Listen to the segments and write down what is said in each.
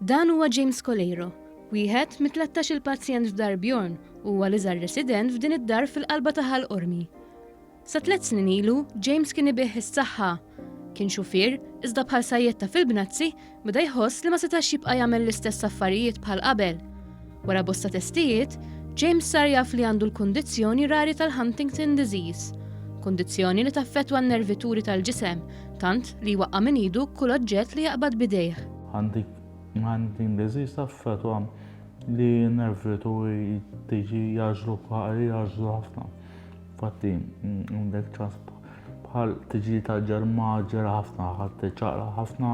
Dan huwa James Colero, wieħed mit-13 il-pazjent f'dar Bjorn u huwa l-iżgħar resident f'din id-dar fil-qalba ta' Ħall-Qormi. Sa 3 snin ilu, James kien ibih is-saħħa. Kien xufier, iżda bħal sajjetta fil-bnazzi beda jħoss li ma setax jibqa' jagħmel l-istess affarijiet bħal qabel. Wara bosta testijiet, James sar jaf li għandu l-kundizzjoni rari tal-Huntington disease, kundizzjoni li taffettwa n-nervituri tal-ġisem, tant li waqqa' minn idu kull oġġett li jaqbad bidejh. Huntington disease taffettwa li n-nervituri tiġi jaġru ħafna. Fatti, għandek ċans bħal tiġi taġġar maġġer ħafna, ħadd ċaqla ħafna,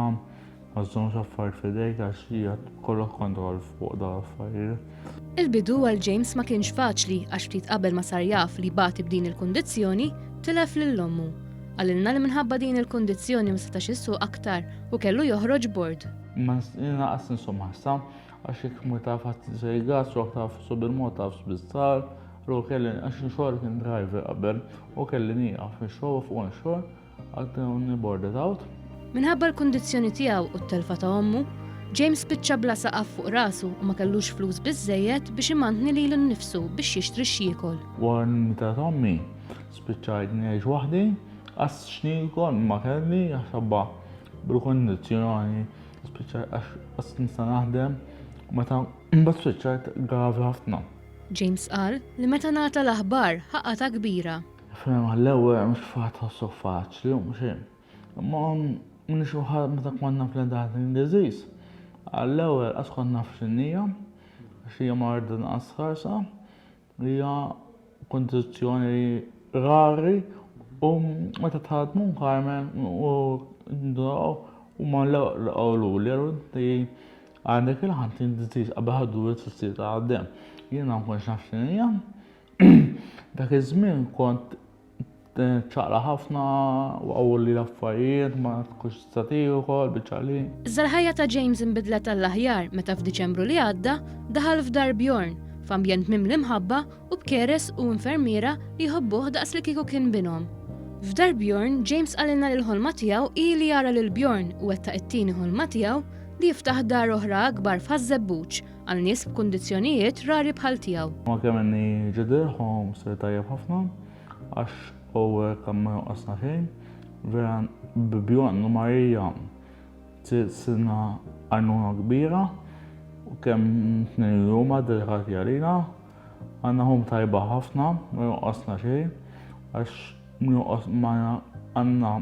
għażżomx affarijiet f'idejk għax hija kollok kontroll fuq dal-affarijiet. Il-bidu għal James ma kienx faċli għax ftit qabel ma sar jaf li bagħti b'din il-kundizzjoni tilef lil-ommu. Għalilna li minħabba din il-kundizzjoni ma setax issuq aktar u kellu joħroġ bord. Ma naqas insomma ħassa għax jekk ma taf sejgas u taf bil-mod taf biżżar, kelli għax xogħol kien driver qabel u kelli nieqaf fix-xogħol fuq xogħol għal boarded out. Minħabba l-kundizzjoni tiegħu u t-telfa ta' ommu, James spiċċa bla saqaf fuq rasu u ma kellux flus biżżejjed biex imantni lilu nnifsu biex jixtri x'jiekol. Wara n-mita ta' ommi spiċċajt ngħix waħdi, għas x'niekol ma kelli għax bil-kondizzjoni spiċċajt għas nista' naħdem meta mbagħad spiċċajt gravi ħafna. James qal li meta ngħata l-aħbar ħaqqa kbira. Fem għall-ewwel mhux faħħossu faċli u mhux imma minix uħad meta konna fl-Huntington disease. Għall-ewwel qas kont naf x'inhija għax hija marda naqas ħarsa, hija kondizzjoni rari u meta tħadmu Carmen u ma laqgħu li għandek il-Huntington disease qabel ħaddu t-tfissir ta' għaddem. Jiena ma kontx naf x'inhija. Dak iż-żmien kont ċaqla ħafna u għawli l-affarijiet ma tkunx tista' tiekol biċċali. Iżda l-ħajja ta' James inbidlet għall-aħjar meta f'Diċembru li għadda daħal f'dar Bjorn f'ambjent mimli mħabba u b'keres u infermiera li jħobbuh daqs li kieku kien binhom. F'dar Bjorn, James qalilna li l-ħolma tiegħu ili jara lil Bjorn u wettaq it-tieni ħolma tiegħu li jiftaħ dar oħra akbar f'Ħażebbuġ għal nies b'kundizzjonijiet rari bħal tiegħu. Ma kemm inni ġidirhom se tajjeb ħafna għax kemm ma jonqosna xejn, vera b'Bjorn u Marija silna għajnuna kbira u kemm tnejn huma delikati għalina, għandnahom tajba ħafna, ma jonqosna xejn għax għandna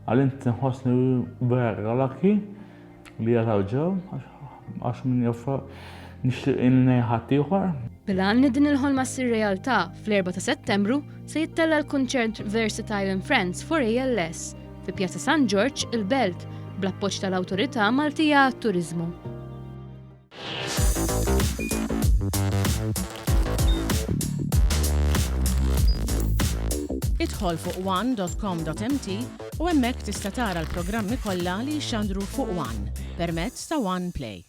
għal-inti nħossni vera laki li jaraw ġew għax min jaffa nixtieq inni ħadd ieħor. Bilan li din il-ħolma ssir realtà fl-4 ta' Settembru se jittella l-kunċert Versatile and Friends for ALS fi Pjazza San George il-Belt bl-appoġġ tal-Awtorità Maltija għat-Turiżmu. Idħol fuq one.com.mt u hemmhekk tista' tara l-programmi kollha li jxandru fuq One permezz ta' One Play.